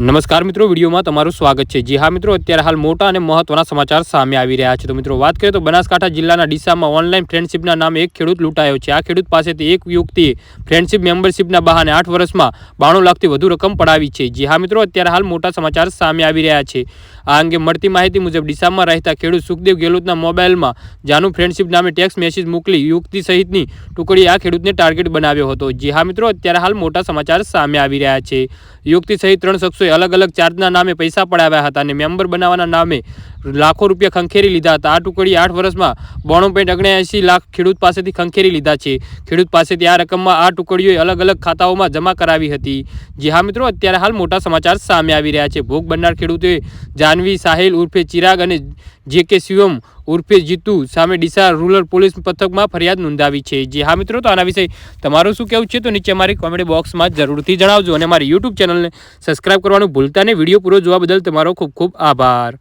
નમસ્કાર મિત્રો, વિડીયોમાં તમારું સ્વાગત છે। જી હા મિત્રો, અત્યારે હાલ મોટા અને મહત્વના સમાચાર સામે આવી રહ્યા છે। તો મિત્રો વાત કરીએ તો બનાસકાંઠા જિલ્લાના ડીસામાં ઓનલાઈન ફ્રેન્ડશિપના નામે એક ખેડૂત લૂંટાયો છે। આ ખેડૂત પાસેથી એક યુવતીએ ફ્રેન્ડશિપ મેમ્બરશિપના બહાને 8 વર્ષમાં 92 લાખથી વધુ રકમ પડાવી છે। જી હા મિત્રો, અત્યારે હાલ મોટા સમાચાર સામે આવી રહ્યા છે। આ અંગે મળતી માહિતી મુજબ ડીસામાં રહેતા ખેડૂત સુખદેવ ગેહલોતના મોબાઈલમાં જાનુ ફ્રેન્ડશિપ નામે ટેક્સ્ટ મેસેજ મોકલી યુવતી સહિતની ટુકડી આ ખેડૂતને ટાર્ગેટ બનાવ્યો હતો। જી હા મિત્રો, અત્યારે હાલ મોટા સમાચાર સામે આવી રહ્યા છે। યુવતી સહિત 3 શખ્સોએ अलग अलग चार्जना नामे पैसा पड़ाव्या हता अने मेम्बर बनावाना नामे लाखों रुपया खंखेरी लीधा हता। आ टुकड़ी 8 वर्ष में 92.79 लाख खेडूत पासेथी खंखेरी लीधा छे। खेडूत पासेथी आ रकममां आ टुकड़ीओए अलग अलग खाताओमां जमा करावी हती। जी हाँ मित्रों, अत्यारे हाल मोटा समाचार सामे आवी रह्या छे। भोग बननार खेडूतोए जानवी साहिल उर्फे चिराग अने जेके शिवम उर्फे जीतू सामे डीसा रूरल पोलीस पथकमां फरियाद नोंधावी छे। जी हाँ मित्रों, तो आना विषय तमारुं शुं कहेवुं छे तो नीचे अमारी कॉमेंट बॉक्स में जरूरथी जणावजो अने अमारी यूट्यूब चेनल ने सब्सक्राइब करवानुं भूलता नहीं। विडियो पूरो जोवा बदल तमारो खूब खूब आभार।